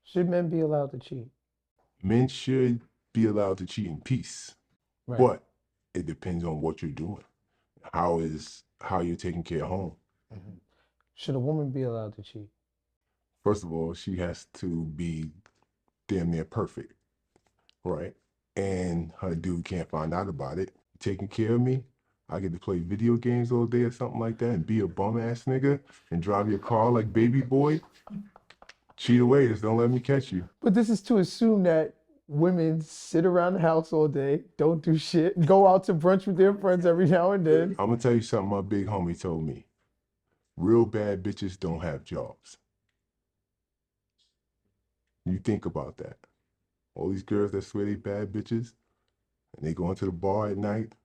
Should men be allowed to cheat? Men should be allowed to cheat in peace, Right. but it depends on what you're doing. How you're taking care of home. Mhm. Should a woman be allowed to cheat? First of all, she has to be damn near perfect, right? And her dude can't find out about it. Taking care of me, I get to play video games all day or something like that and be a bum ass nigga and drive your car like baby boy. Cheat away, just don't let me catch you. But this is to assume that women sit around the house all day, don't do shit, go out to brunch with their friends every now and then. I'm gonna tell you something my big homie told me. Real bad bitches don't have jobs. You think about that. All these girls that swear they bad bitches and they go into the bar at night,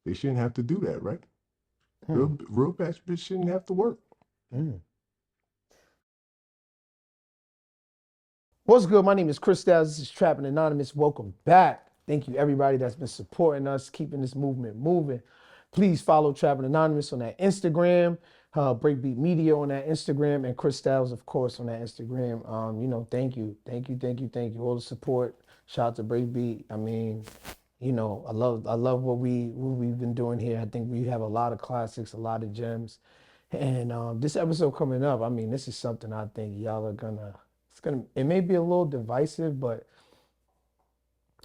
they shouldn't have to do that, right? Real bad bitches shouldn't have to work. Mm. What's good? My name is Chris Styles. This is Trappin Anonymous. Welcome back. Thank you, everybody that's been supporting us, keeping this movement moving. Please follow Trappin Anonymous on that Instagram, Breakbeat Media on that Instagram, and Chris Styles, of course, on that Instagram. Thank you. All the support. Shout out to Breakbeat. I mean, I love what we've been doing here. I think we have a lot of classics, a lot of gems. And this episode coming up, I mean, this is something I think y'all are gonna. It may be a little divisive, but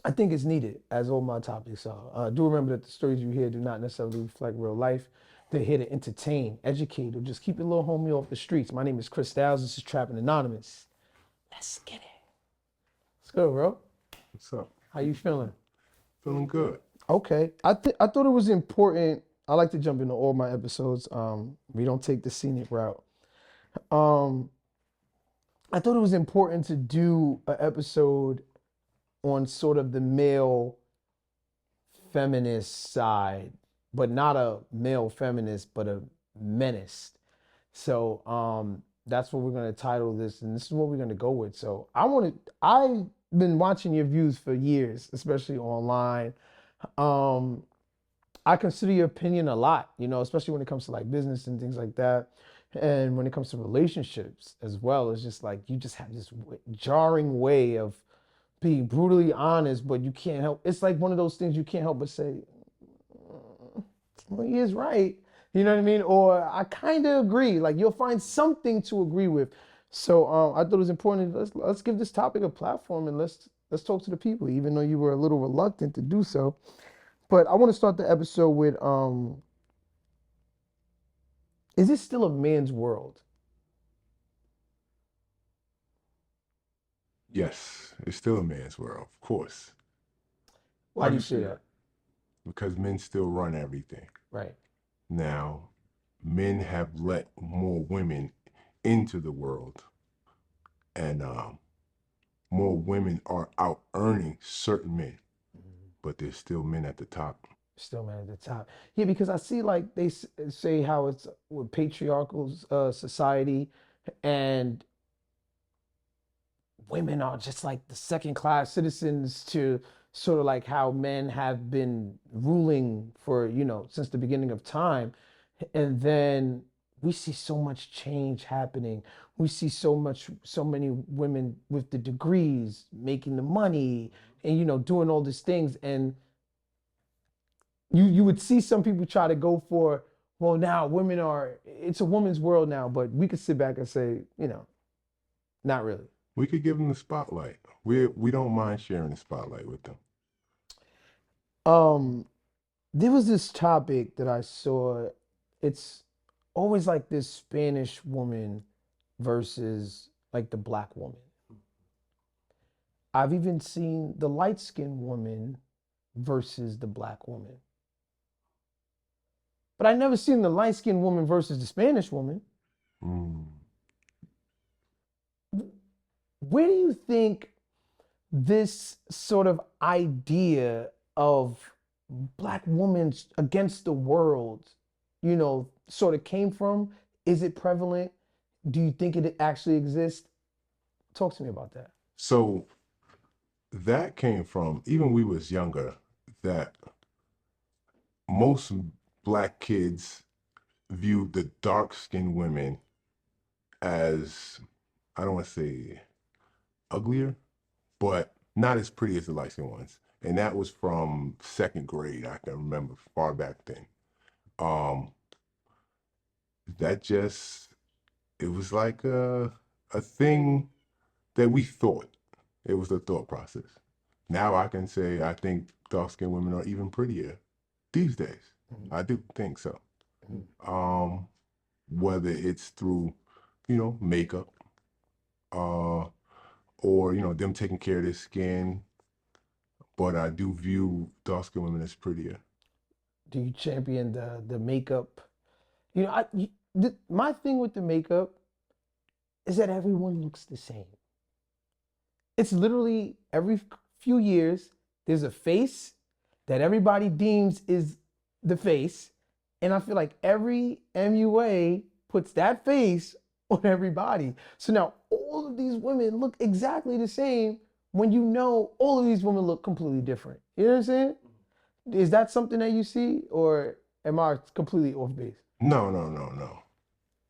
I think it's needed, as all my topics are. Do remember that the stories you hear do not necessarily reflect real life. They're here to entertain, educate, or just keep your little homie off the streets. My name is Chris Styles. This is Trappin Anonymous. Let's get it. Let's go, bro. What's up? How you feeling? Feeling good. Okay. I thought it was important. I like to jump into all my episodes. We don't take the scenic route. Um, I thought it was important to do an episode on sort of the male feminist side, but not a male feminist, but a menist. So that's what we're gonna title this, and this is what we're gonna go with. So I've been watching your views for years, especially online. Um, I consider your opinion a lot, especially when it comes to like business and things like that. And when it comes to relationships as well, it's just like you just have this jarring way of being brutally honest, but you can't help. It's like one of those things you can't help but say, well, he is right. You know what I mean? Or I kind of agree. Like you'll find something to agree with. So I thought it was important. Let's give this topic a platform and let's talk to the people, even though you were a little reluctant to do so. But I want to start the episode with is this still a man's world? Yes, it's still a man's world, of course. Why do you say that? Because men still run everything. Right. Now, men have let more women into the world, and more women are out earning certain men, but there's still men at the top. Still man at the top. Yeah, because I see like they say how it's with patriarchal society, and women are just like the second class citizens to sort of like how men have been ruling for, since the beginning of time. And then we see so much change happening. We see so many women with the degrees making the money and, doing all these things. And you would see some people try to go for, well, now it's a woman's world now, but we could sit back and say, not really. We could give them the spotlight. We don't mind sharing the spotlight with them. There was this topic that I saw. It's always like this Spanish woman versus like the black woman. I've even seen the light-skinned woman versus the black woman. But I never seen the light-skinned woman versus the Spanish woman. Mm. Where do you think this sort of idea of black women against the world, sort of came from? Is it prevalent? Do you think it actually exists? Talk to me about that. So that came from, even we was younger, that most black kids viewed the dark-skinned women as, I don't want to say uglier, but not as pretty as the light skinned ones. And that was from second grade. I can remember far back then. Um, that just it was like a thing that we thought. It was a thought process. Now I can say I think dark skinned women are even prettier these days. I do think so. Um, whether it's through, makeup, uh, or them taking care of their skin, but I do view dark skinned women as prettier. Do you champion the makeup? My thing with the makeup is that everyone looks the same. It's literally every few years there's a face that everybody deems is the face, and I feel like every MUA puts that face on everybody. So now all of these women look exactly the same when all of these women look completely different. You know what I'm saying? Is that something that you see, or am I completely off base? No, no, no, no.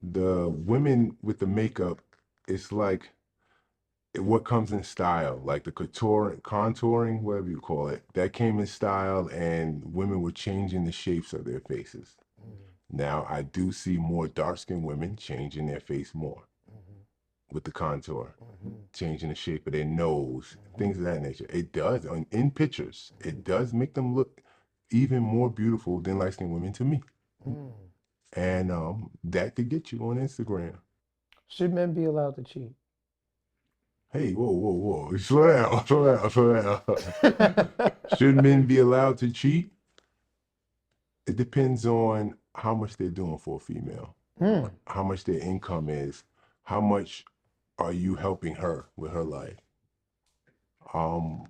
The women with the makeup, it's like what comes in style, like the contouring, whatever you call it, that came in style, and women were changing the shapes of their faces. Now I do see more dark-skinned women changing their face more with the contour, changing the shape of their nose, things of that nature. It does, in pictures, it does make them look even more beautiful than light-skinned women to me. And that could get you on Instagram. Should men be allowed to cheat? Hey, whoa, whoa, whoa. Slow down, slow down, slow down. Should men be allowed to cheat? It depends on how much they're doing for a female, how much their income is, how much are you helping her with her life. Um,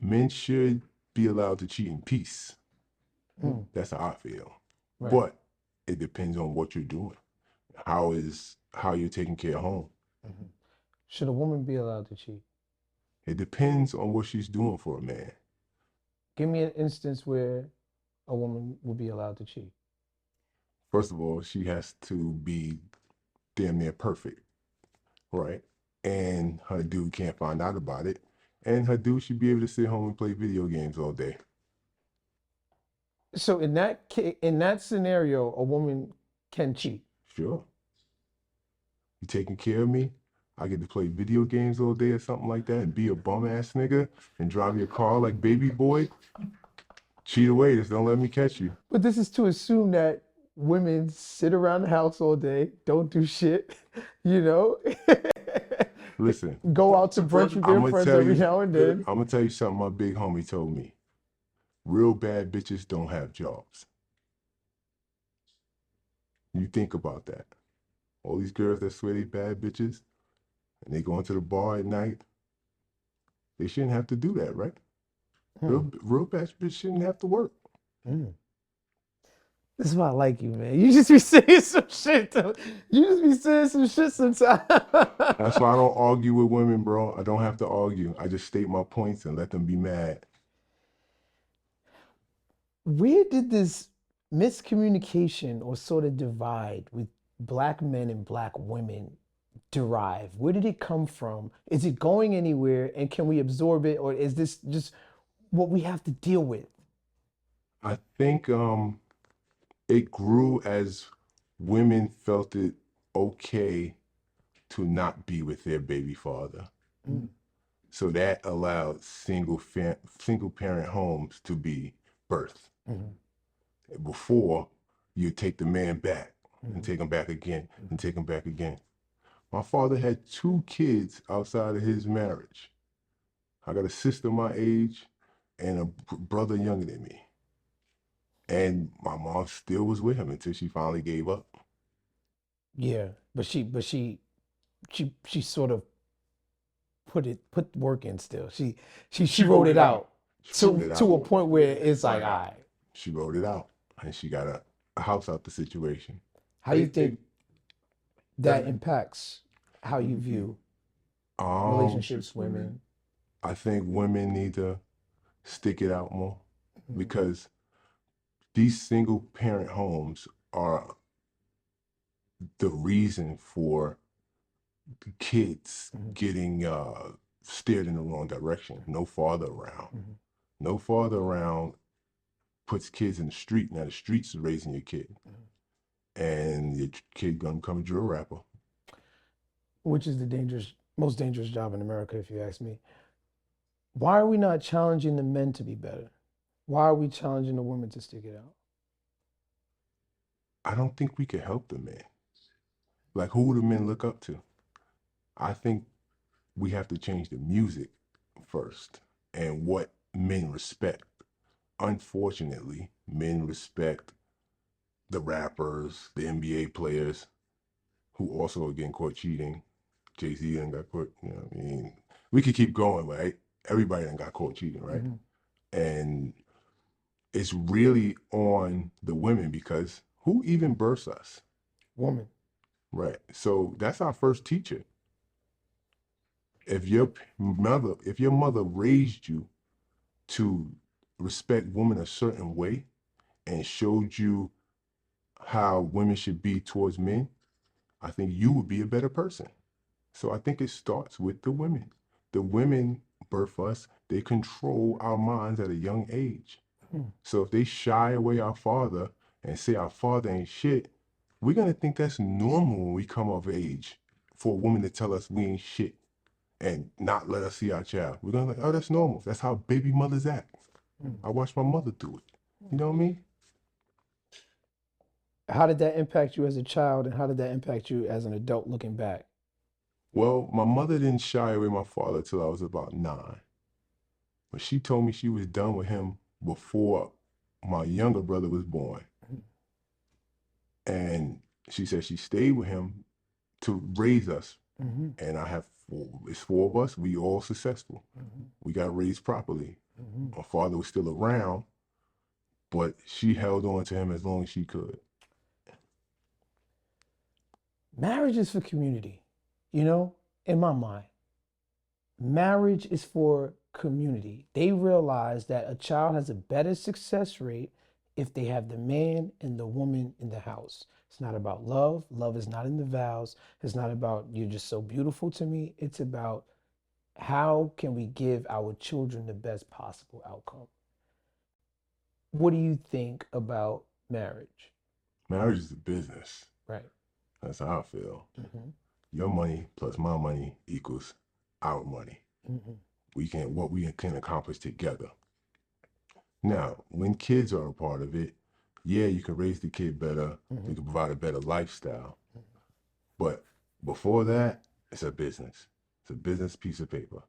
Men should be allowed to cheat in peace. That's how I feel. Right. But it depends on what you're doing. How you're taking care of home. Should a woman be allowed to cheat? It depends on what she's doing for a man. Give me an instance where a woman would be allowed to cheat. First of all, she has to be damn near perfect, right? And her dude can't find out about it. And her dude should be able to sit home and play video games all day. So in that scenario, a woman can cheat. Sure. You taking care of me? I get to play video games all day or something like that and be a bum ass nigga and drive your car like baby boy. Cheat away, just don't let me catch you. But this is to assume that women sit around the house all day, don't do shit, you know? Listen, Go out to brunch with their friends every now and then. I'm gonna tell you something my big homie told me. Real bad bitches don't have jobs. You think about that. All these girls that swear they bad bitches and they go into the bar at night, they shouldn't have to do that, right? Real bad bitches shouldn't have to work. This is why I like you, man. You just be saying some shit, though. You just be saying some shit sometimes. That's why I don't argue with women, bro. I don't have to argue. I just state my points and let them be mad. Where did this miscommunication or sort of divide with black men and black women derive? Where did it come from? Is it going anywhere, and can we absorb it, or is this just what we have to deal with? I think it grew as women felt it okay to not be with their baby father. So that allowed single parent homes to be birthed. Before, you take the man back and take him back again and take him back again. My father had 2 kids outside of his marriage. I got a sister my age and a brother younger than me. And my mom still was with him until she finally gave up. Yeah, but she sort of put work in still. She wrote it out to a point where it's like, all right. She wrote it out and she got a house out the situation. How do you think that impacts how you view relationships, women? I think women need to stick it out more because these single parent homes are the reason for kids getting steered in the wrong direction. No father around. No father around puts kids in the street. Now the streets are raising your kid. And your kid gonna become a drill rapper. Which is the most dangerous job in America, if you ask me. Why are we not challenging the men to be better? Why are we challenging the women to stick it out? I don't think we could help the men. Like, who do men look up to? I think we have to change the music first and what men respect. Unfortunately, men respect the rappers, the NBA players who also are getting caught cheating. Jay-Z done got caught, you know what I mean? We could keep going, right? Everybody done got caught cheating, right? And it's really on the women because who even births us? Woman. Right. So that's our first teacher. If your mother raised you to respect women a certain way and showed you how women should be towards men, I think you would be a better person. So I think it starts with the women. The women birth us, they control our minds at a young age. So if they shy away our father and say our father ain't shit, we're gonna think that's normal when we come of age for a woman to tell us we ain't shit and not let us see our child. We're gonna like, oh, that's normal. That's how baby mothers act. I watched my mother do it. You know what I mean? How did that impact you as a child, and how did that impact you as an adult looking back? Well, my mother didn't shy away my father till I was about 9. But she told me she was done with him before my younger brother was born. And she said she stayed with him to raise us. And I have it's 4 of us. We all successful. We got raised properly. My father was still around, but she held on to him as long as she could. Marriage is for community, you know, in my mind. Marriage is for community. They realize that a child has a better success rate if they have the man and the woman in the house. It's not about love. Love is not in the vows. It's not about you're just so beautiful to me. It's about how can we give our children the best possible outcome? What do you think about marriage? Marriage is a business. Right. That's how I feel. Your money plus my money equals our money. What we can accomplish together. Now, when kids are a part of it, yeah, you can raise the kid better. You can provide a better lifestyle. But before that, it's a business. It's a business piece of paper.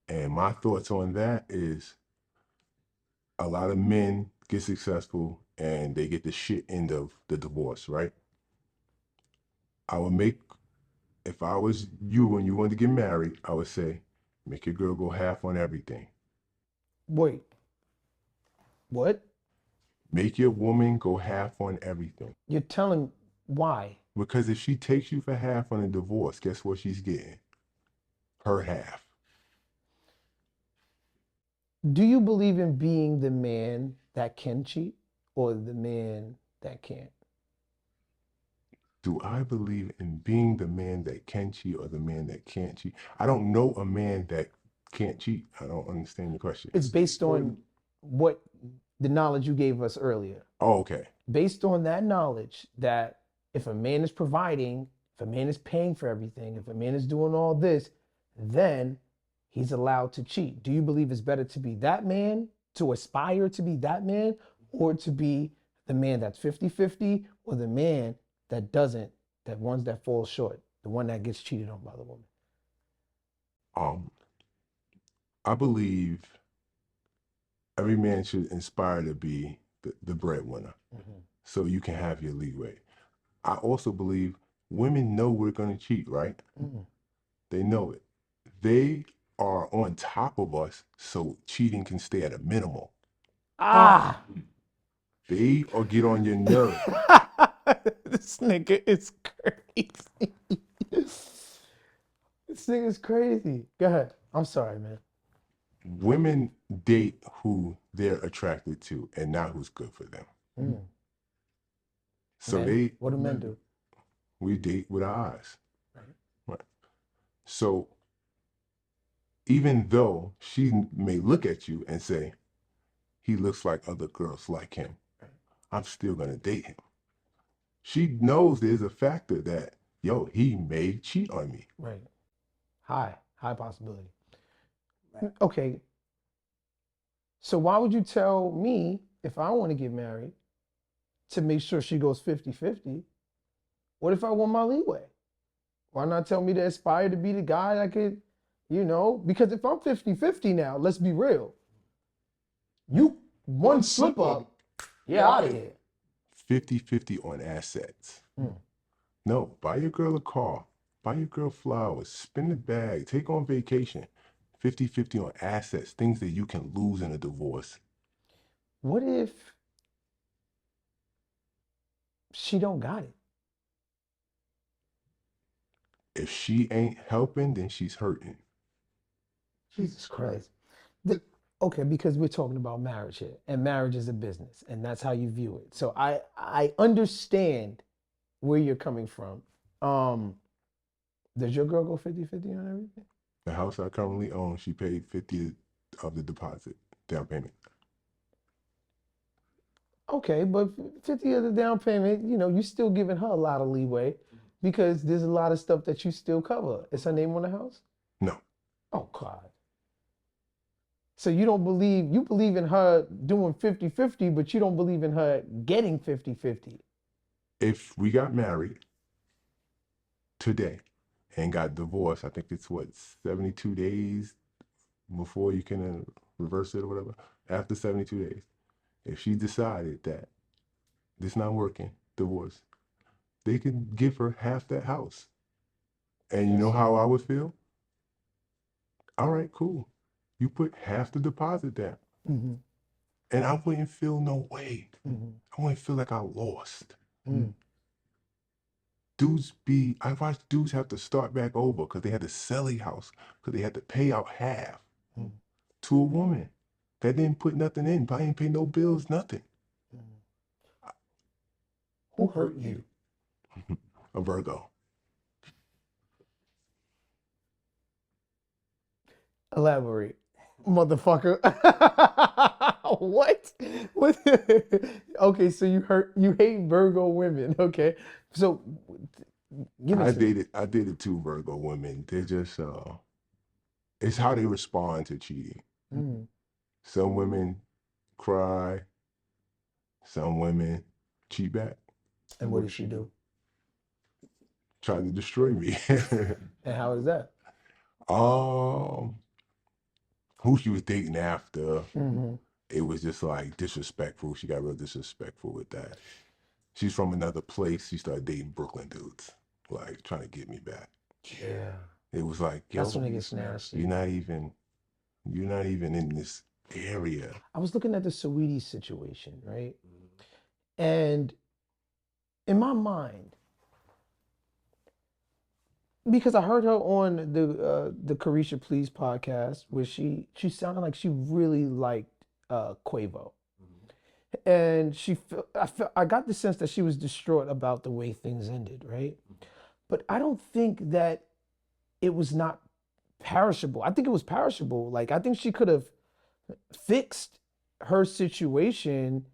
And my thoughts on that is a lot of men get successful and they get the shit end of the divorce, right? If I was you when you wanted to get married, I would say, make your girl go half on everything. Wait, what? Make your woman go half on everything. You're telling why? Because if she takes you for half on a divorce, guess what she's getting? Her half. Do you believe in being the man that can cheat or the man that can't? Do I believe in being the man that can cheat or the man that can't cheat? I don't know a man that can't cheat. I don't understand the question. It's based on what the knowledge you gave us earlier. Oh, okay. Based on that knowledge that if a man is providing, if a man is paying for everything, if a man is doing all this, then he's allowed to cheat. Do you believe it's better to be that man, to aspire to be that man, or to be the man that's 50-50, or the man that doesn't, that ones that falls short, the one that gets cheated on by the woman? I believe every man should inspire to be the breadwinner, so you can have your leeway. I also believe women know we're going to cheat, right? They know it. They are on top of us, so cheating can stay at a minimal. They or get on your nerves. This nigga is crazy. This nigga's crazy. Go ahead. I'm sorry, man. Women date who they're attracted to and not who's good for them. So Men, what do men do? we date with our eyes. Right. So even though she may look at you and say, he looks like other girls like him, I'm still going to date him. She knows there's a factor that, yo, he may cheat on me. Right. High possibility. Okay. So why would you tell me, if I want to get married, to make sure she goes 50-50? What if I want my leeway? Why not tell me to aspire to be the guy that could, because if I'm 50-50 now, let's be real. You one slip up, you're out of here. 50-50 on assets. No, buy your girl a car, buy your girl flowers, spin the bag, take on vacation. 50-50 on assets, things that you can lose in a divorce. What if she don't got it? If she ain't helping, then she's hurting. Jesus Christ. Okay, because we're talking about marriage here, and marriage is a business, and that's how you view it. So I understand where you're coming from. Does your girl go 50-50 on everything? The house I currently own, she paid 50 of the deposit, down payment. Okay, but 50 of the down payment, you're still giving her a lot of leeway because there's a lot of stuff that you still cover. Is her name on the house? No. Oh, God. So you believe in her doing 50-50, but you don't believe in her getting 50-50. If we got married today and got divorced, I think it's 72 days before you can reverse it or whatever. After 72 days, if she decided that this not working, divorce, they can give her half that house. And you know how I would feel? All right, cool. You put half the deposit down. Mm-hmm. And I wouldn't feel no way. Mm-hmm. I wouldn't feel like I lost. Mm-hmm. I watched dudes have to start back over because they had to sell a house, because they had to pay out half to a woman that didn't put nothing in, but I didn't pay no bills, nothing. Who hurt you? A Virgo. Elaborate, motherfucker. What? Okay, so you hate Virgo women. Okay, so give it to me. I dated 2 Virgo women. They're just it's how they respond to cheating. Mm. Some women cry, some women cheat back. And what did she do? Try to destroy me. And how is that? Who she was dating after, Mm-hmm. it was just like disrespectful. She got real disrespectful with that. She's from another place. She started dating Brooklyn dudes, like trying to get me back. Yeah. It was like, yo, That's when it gets nasty. you're not even in this area. I was looking at the Saweetie situation, right? And in my mind, because I heard her on the Carisha Please podcast, where she sounded like she really liked Quavo, and I got the sense that she was distraught about the way things ended, right? But I don't think that it was not perishable. I think it was perishable. Like, I think she could have fixed her situation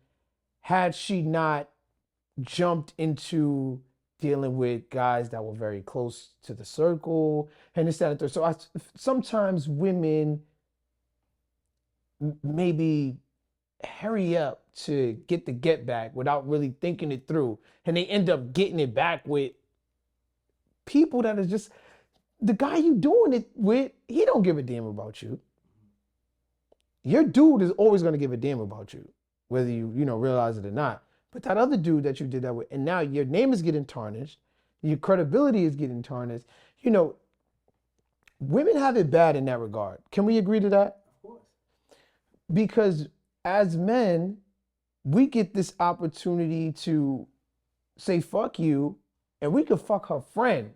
had she not jumped into dealing with guys that were very close to the circle and this, that, and third. So sometimes women maybe hurry up to get the get back without really thinking it through. And they end up getting it back with people that is just, the guy you doing it with, he don't give a damn about you. Your dude is always going to give a damn about you, whether you realize it or not. But that other dude that you did that with, and now your name is getting tarnished, your credibility is getting tarnished. Women have it bad in that regard. Can we agree to that? Of course. Because as men, we get this opportunity to say fuck you, and we could fuck her friend,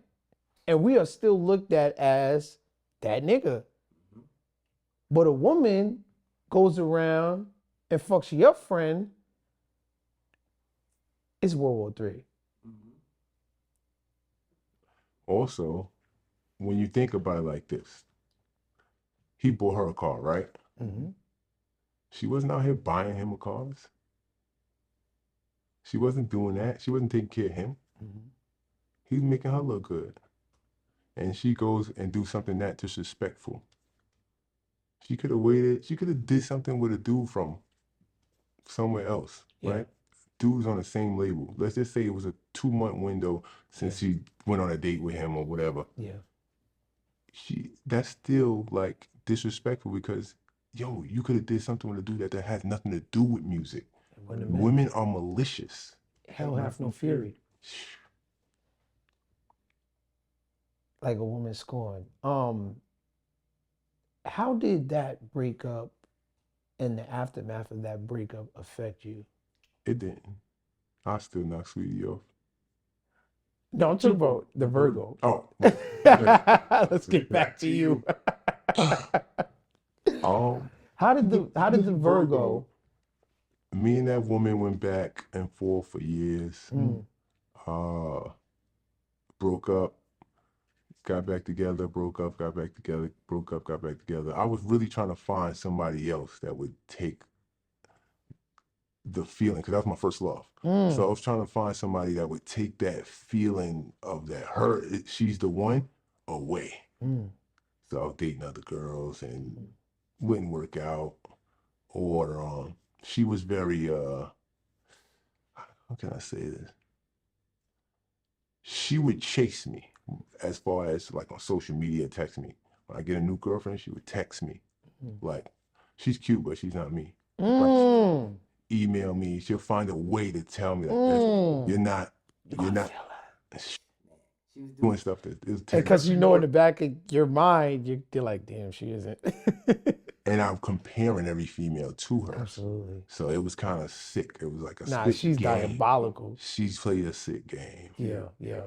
and we are still looked at as that nigga. But a woman goes around and fucks your friend, it's World War III. Also, when you think about it like this, he bought her a car, right? Mm-hmm. She wasn't out here buying him a cars. She wasn't doing that. She wasn't taking care of him. Mm-hmm. He's making her look good. And she goes and do something that disrespectful. She could have waited. She could have did something with a dude from somewhere else, Yeah. right? Dudes on the same label. Let's just say it was a 2-month window since she went on a date with him or whatever. Yeah. That's still like disrespectful because yo, you could have did something with a dude that has nothing to do with music. Women are malicious. Hell hath no fury. Like a woman scorned. How did that breakup and the aftermath of that breakup affect you? It didn't. I still knock Sweetie off. No, I'm talking about the Virgo. Oh. Let's get back to you. How did the Virgo? Me and that woman went back and forth for years. Broke up, got back together, broke up, got back together, broke up, got back together. I was really trying to find somebody else that would take the feeling, because that was my first love. So I was trying to find somebody that would take that feeling of that she's the one away. So I was dating other girls and wouldn't work out. Or she was very how can I say this? She would chase me as far as like on social media, text me. When I get a new girlfriend, she would text me. Like, she's cute, but she's not me. Like, email me. She'll find a way to tell me that you're not. She was doing stuff that is because you know in the back of your mind you're like, damn, she isn't. And I'm comparing every female to her. Absolutely. So it was kind of sick. It was like a Nah, sick she's game. diabolical. She's played a sick game. Yeah.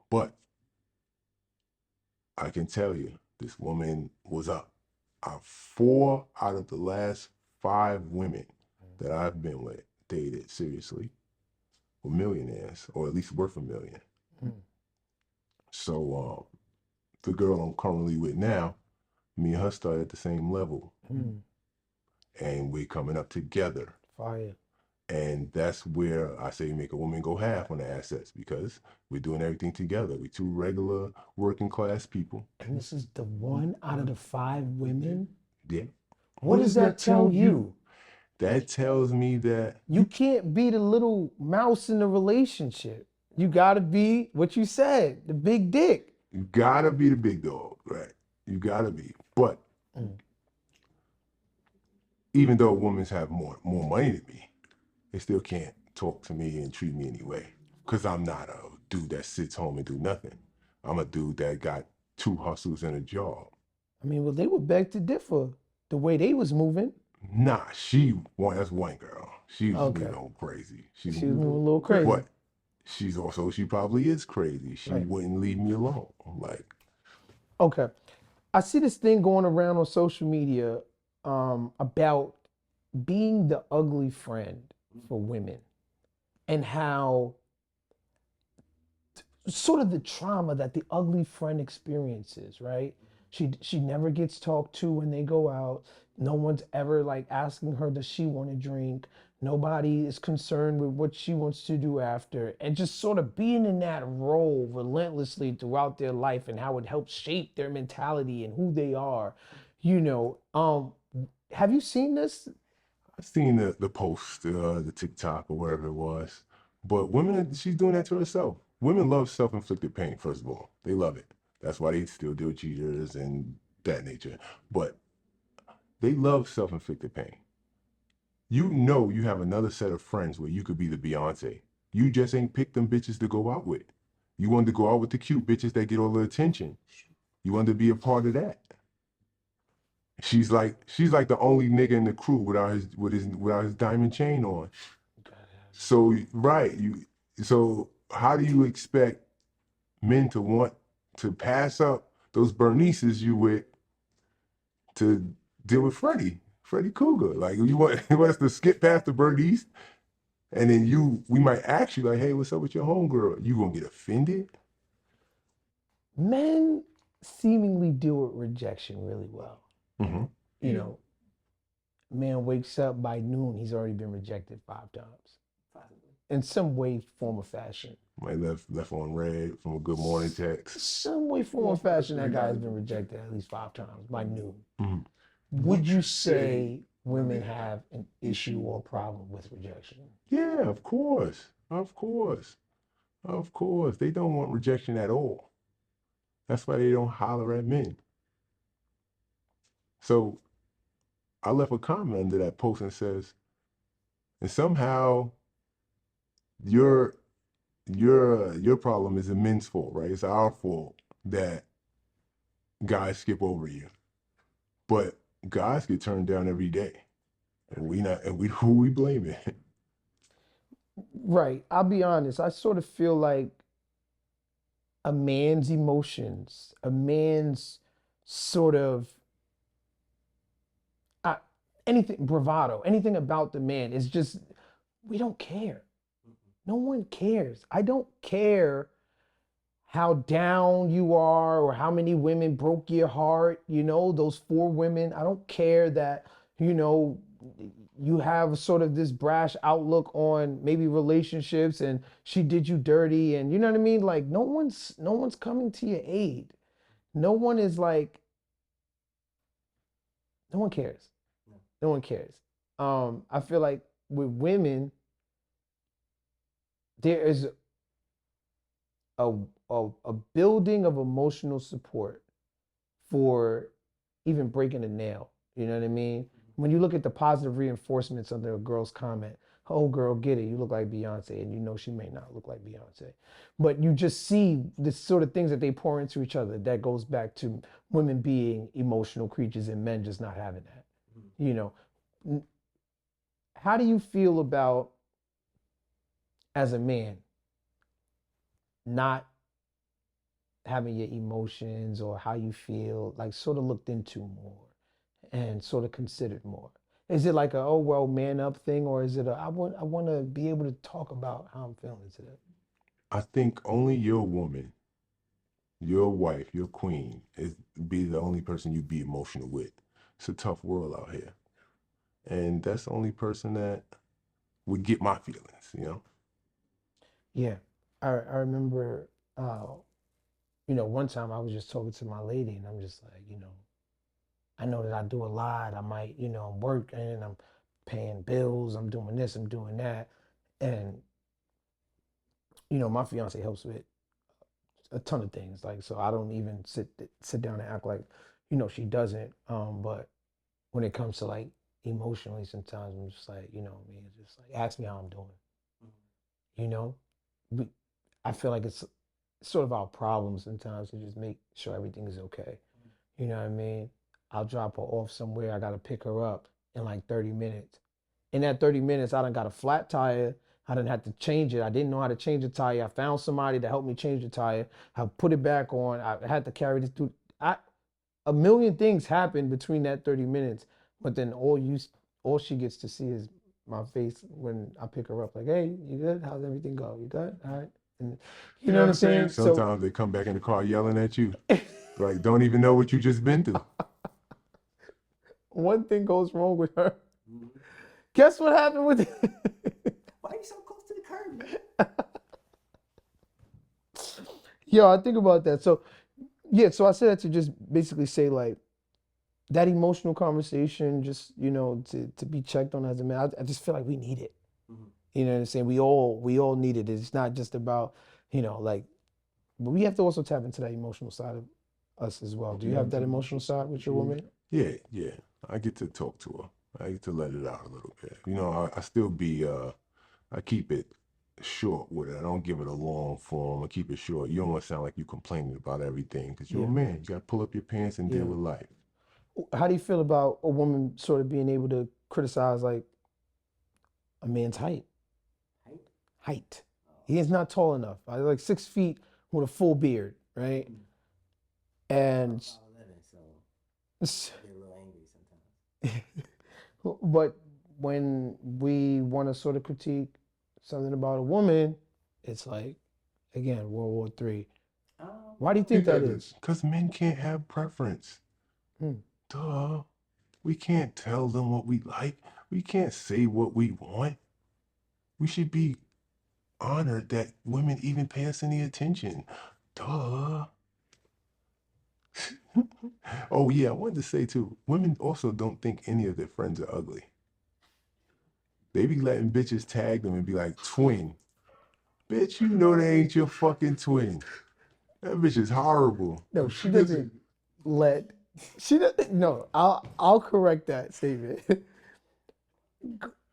But I can tell you, this woman was up. 4 out of the last 5 women that I've been with, dated seriously, were millionaires, or at least worth $1 million. So the girl I'm currently with now, me and her started at the same level. And we're coming up together. Fire. And that's where I say make a woman go half on the assets, because we're doing everything together. We're 2 regular working class people. And this is the 1 out of the 5 women? Yeah. What does that tell you? That tells me that you can't be the little mouse in the relationship. You gotta be what you said, the big dick. You gotta be the big dog, right? You gotta be. But even though women have more money than me, they still can't talk to me and treat me anyway. Because I'm not a dude that sits home and do nothing. I'm a dude that got 2 hustles and a job. I mean, well, they would beg to differ the way they was moving. Nah, that's one girl. She's crazy. She was moving a little crazy. But she probably is crazy. She wouldn't leave me alone. Like, okay. I see this thing going around on social media about being the ugly friend for women, and how sort of the trauma that the ugly friend experiences, right? She never gets talked to when they go out. No one's ever like asking her, does she want to drink? Nobody is concerned with what she wants to do after, and just sort of being in that role relentlessly throughout their life, and how it helps shape their mentality and who they are. Have you seen this? I've seen the post, the TikTok or whatever it was. But women, she's doing that to herself. Women love self-inflicted pain, first of all. They love it. That's why they still deal with cheaters and that nature. But they love self-inflicted pain. You know you have another set of friends where you could be the Beyonce. You just ain't picked them bitches to go out with. You wanted to go out with the cute bitches that get all the attention. You wanted to be a part of that. She's like the only nigga in the crew without his diamond chain on. So so how do you expect men to want to pass up those Bernices you with to deal with Freddy Cougar? Like, you want us to skip past the Bernice, and then we might ask you like, hey, what's up with your homegirl? You gonna get offended? Men seemingly deal with rejection really well. Mm-hmm. You know, man wakes up by noon, he's already been rejected 5 times in some way, form, or fashion. Might left on red from a good morning text. Some way, form, or fashion, that guy has been rejected at least 5 times by noon. Mm-hmm. Would you say women have an issue or problem with rejection? Yeah, of course. Of course. Of course. They don't want rejection at all. That's why they don't holler at men. So I left a comment under that post and says, and somehow your problem is the men's fault, right? It's our fault that guys skip over you. But guys get turned down every day. And who we blame it? Right. I'll be honest. I sort of feel like a man's emotions, a man's sort of anything, bravado, anything about the man is just, we don't care. No one cares. I don't care how down you are or how many women broke your heart, those 4 women. I don't care that, you have sort of this brash outlook on maybe relationships and she did you dirty and you know what I mean? Like no one's coming to your aid. No one is like, no one cares. No one cares. I feel like with women, there is a, a building of emotional support for even breaking a nail. You know what I mean? When you look at the positive reinforcements under a girl's comment, oh girl, get it, you look like Beyonce, and you know she may not look like Beyonce. But you just see the sort of things that they pour into each other that goes back to women being emotional creatures and men just not having that. You know, how do you feel about, as a man, not having your emotions or how you feel like sort of looked into more and sort of considered more? Is it like a, oh well, man up thing, or is it a, I want to be able to talk about how I'm feeling today? I think only your woman, your wife, your queen is be the only person you be emotional with. It's a tough world out here. And that's the only person that would get my feelings. Yeah, I remember, one time I was just talking to my lady, and I'm just like, I know that I do a lot. I might, I'm working, I'm paying bills, I'm doing this, I'm doing that, and my fiance helps with a ton of things. Like, so I don't even sit down and act like, she doesn't. But when it comes to like emotionally, sometimes I'm just like, me, it's just like, ask me how I'm doing. You know, we, I feel like it's sort of our problem sometimes to just make sure everything is okay. You know what I mean? I'll drop her off somewhere. I got to pick her up in like 30 minutes. In that 30 minutes, I done got a flat tire. I done had to change it. I didn't know how to change the tire. I found somebody to help me change the tire. I put it back on. I had to carry this through. A million things happened between that 30 minutes, but then all she gets to see is my face when I pick her up. Like, hey, you good? How's everything go? You good? All right. And you know what I'm saying? Sometimes they come back in the car yelling at you. Like, don't even know what you just been through. One thing goes wrong with her. Guess what happened with Why are you so close to the curb, man? Yo, I think about that. So, yeah, so I said that to just basically say like that emotional conversation, just, to be checked on as a man. I just feel like we need it. You know what I'm saying? We all need it. It's not just about, like, but we have to also tap into that emotional side of us as well. Do you have that emotional side with your woman? Yeah. I get to talk to her. I get to let it out a little bit. I still be I keep it short with it. I don't give it a long form. I keep it short. You don't want to sound like you complaining about everything because you're a man. You got to pull up your pants and deal with life. How do you feel about a woman sort of being able to criticize like a man's height? Height. He is not tall enough. I like 6 feet with a full beard, right? And 5'11", so they're a little angry sometimes. but when we want to sort of critique something about a woman, it's like, again, World War III. Why do you think that is? Because men can't have preference. Hmm. Duh. We can't tell them what we like. We can't say what we want. We should be honored that women even pay us any attention. Duh. Oh yeah, I wanted to say too, women also don't think any of their friends are ugly. They be letting bitches tag them and be like, twin. Bitch, you know they ain't your fucking twin. That bitch is horrible. No, she doesn't let. She doesn't. No, I'll correct that statement.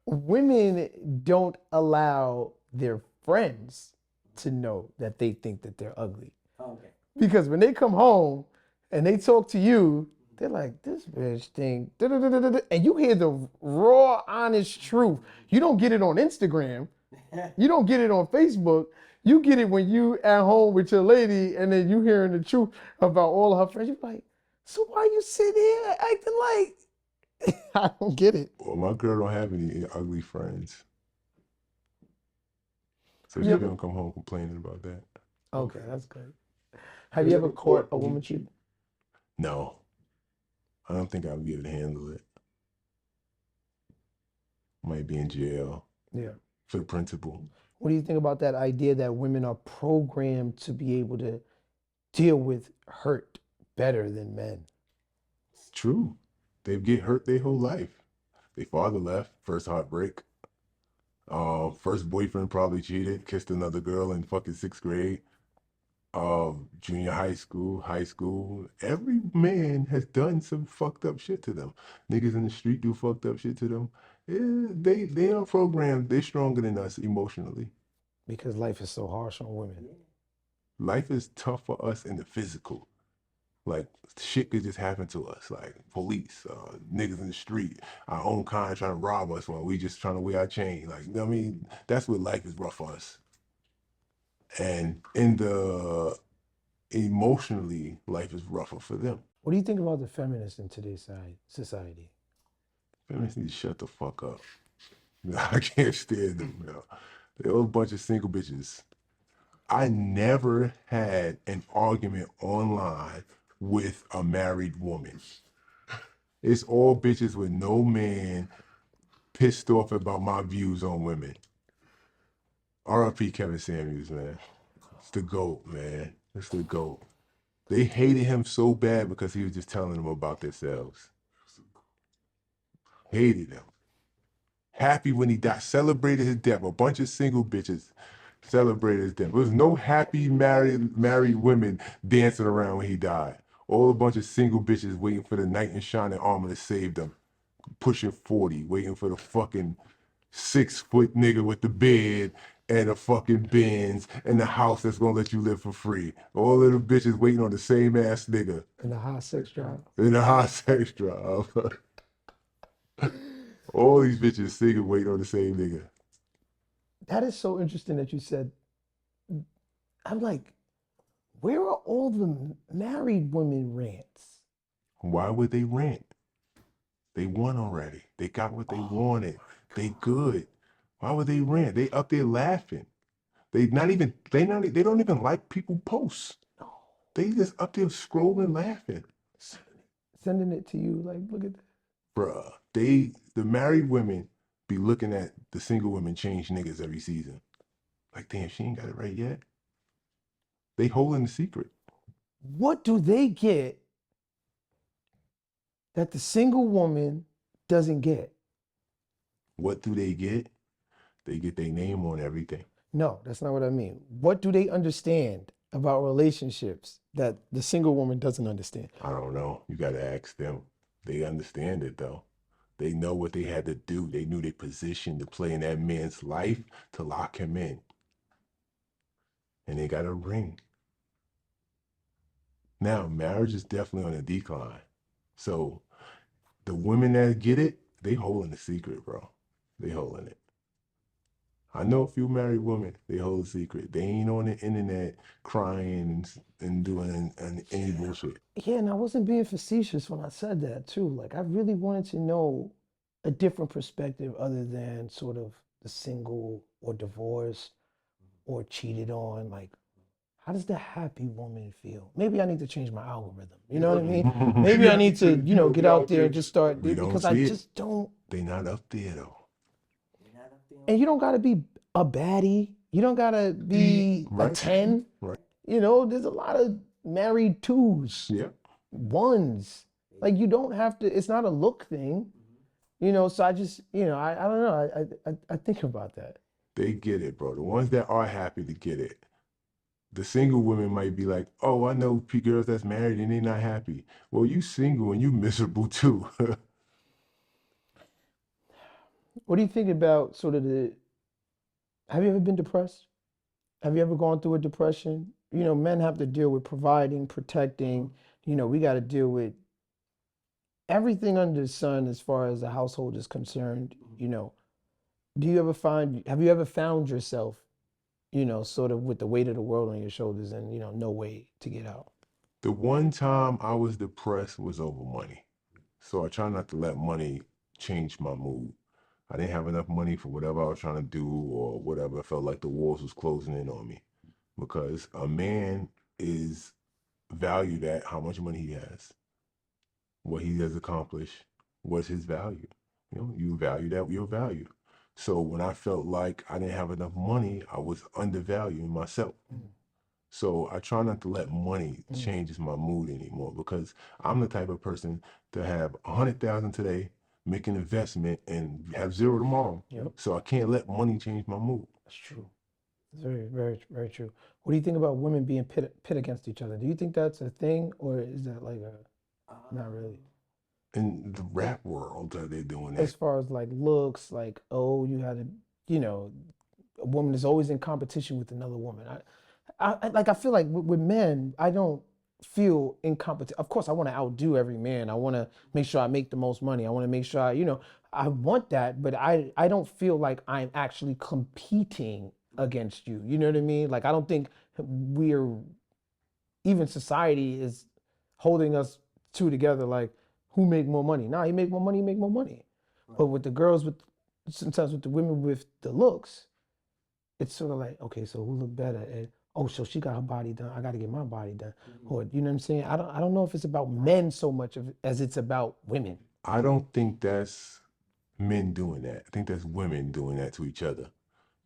Women don't allow their friends to know that they think that they're ugly. Okay. Because when they come home and they talk to you, they're like, this bitch think, da-da-da-da-da," and you hear the raw, honest truth. You don't get it on Instagram. You don't get it on Facebook. You get it when you at home with your lady and then you hearing the truth about all of her friends. You're like, so why you sitting here acting like, I don't get it. Well, my girl don't have any ugly friends. So she Yeah. don't come home complaining about that. Okay, that's good. Have you ever caught a woman cheating? No. I don't think I'll be able to handle it. Might be in jail Yeah. for the principal. What do you think about that idea that women are programmed to be able to deal with hurt better than men? It's true. They get hurt their whole life. Their father left, first heartbreak. First boyfriend probably cheated, kissed another girl in fucking 6th grade. Junior high school. Every man has done some fucked up shit to them. Niggas in the street do fucked up shit to them. Yeah, they are programmed. They're stronger than us emotionally. Because life is so harsh on women. Life is tough for us in the physical. Like shit could just happen to us, like police, niggas in the street, our own kind trying to rob us while we just trying to wear our chain. Like, I mean, that's what life is rough for us. And in the emotionally, life is rougher for them. What do you think about the feminists in today's society? Feminists need to shut the fuck up. I can't stand them, man. They're all a bunch of single bitches. I never had an argument online with a married woman. It's all bitches with no man pissed off about my views on women. R.I.P. Kevin Samuels, man. It's the GOAT, man. It's the GOAT. They hated him so bad because he was just telling them about themselves. Hated him. Happy when he died. Celebrated his death. A bunch of single bitches celebrated his death. There was no happy married women dancing around when he died. All a bunch of single bitches waiting for the knight in shining armor to save them. Pushing 40, waiting for the fucking 6-foot nigga with the bed and a fucking Benz and the house that's gonna let you live for free. All of the bitches waiting on the same ass nigga In the high sex drive. in the high sex drive. All these bitches single waiting on the same nigga. That is so interesting that you said. I'm like, where are all the married women rants? Why would they rant? They won already. They got what they wanted. They good. Why would they rant? They up there laughing. They don't even like people posts. They just up there scrolling laughing. Sending it to you, like, look at that. Bruh, the married women be looking at the single women change niggas every season. Like, damn, she ain't got it right yet. They holding the secret. What do they get that the single woman doesn't get? What do they get? They get their name on everything. No, that's not what I mean. What do they understand about relationships that the single woman doesn't understand? I don't know. You got to ask them. They understand it, though. They know what they had to do. They knew their position to play in that man's life to lock him in. And they got a ring. Now, marriage is definitely on a decline. So the women that get it, they holding the secret, bro. They holding it. I know a few married women, they hold a secret. They ain't on the internet crying and doing any bullshit. Yeah, and I wasn't being facetious when I said that too. Like, I really wanted to know a different perspective other than sort of the single or divorced or cheated on. Like, how does the happy woman feel? Maybe I need to change my algorithm. You know what I mean? Maybe I need to, get out there and just start, We don't because I see it. just don't. They not up there though. You're not up there. And you don't gotta be a baddie. You don't gotta be a Right. 10. Right. There's a lot of married twos, Yeah. ones. Like, you don't have to, it's not a look thing. So I just, I don't know. I think about that. They get it, bro. The ones that are happy to get it. The single women might be like, oh, I know girls that's married and they not happy. Well, you single and you miserable too. What do you think about sort of have you ever been depressed? Have you ever gone through a depression? Men have to deal with providing, protecting. We got to deal with everything under the sun as far as the household is concerned. Have you ever found yourself, sort of with the weight of the world on your shoulders and, no way to get out? The one time I was depressed was over money. So I try not to let money change my mood. I didn't have enough money for whatever I was trying to do or whatever. I felt like the walls was closing in on me, because a man is valued at how much money he has, what he has accomplished, what's his value. You value that your value. So when I felt like I didn't have enough money, I was undervaluing myself. So I try not to let money changes my mood anymore, because I'm the type of person to have 100,000 today, make an investment, and have zero tomorrow. Yep. So I can't let money change my mood. That's true. It's very, very, very true. What do you think about women being pit against each other? Do you think that's a thing, or is that like not really? In the rap world, they're doing As that. far as like looks, like, oh, you had a woman is always in competition with another woman. I feel like with men, I don't feel in competition. Of course, I want to outdo every man. I want to make sure I make the most money. I want to make sure I want that, but I don't feel like I'm actually competing against you. You know what I mean? Like, I don't think even society is holding us two together, like, who make more money? Nah, you make more money, you make more money. But with the girls, sometimes with the women with the looks, it's sort of like, okay, so who look better? And oh, so she got her body done, I got to get my body done. Or, you know what I'm saying? I don't know if it's about men so much as it's about women. I don't think that's men doing that. I think that's women doing that to each other,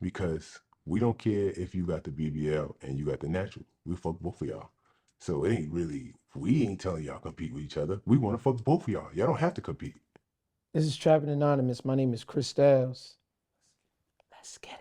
because we don't care if you got the BBL and you got the natural. We fuck both of y'all. So it ain't really, we ain't telling y'all compete with each other. We want to fuck both of y'all. Y'all don't have to compete. This is Trappin Anonymous. My name is Chris Styles. Let's get it.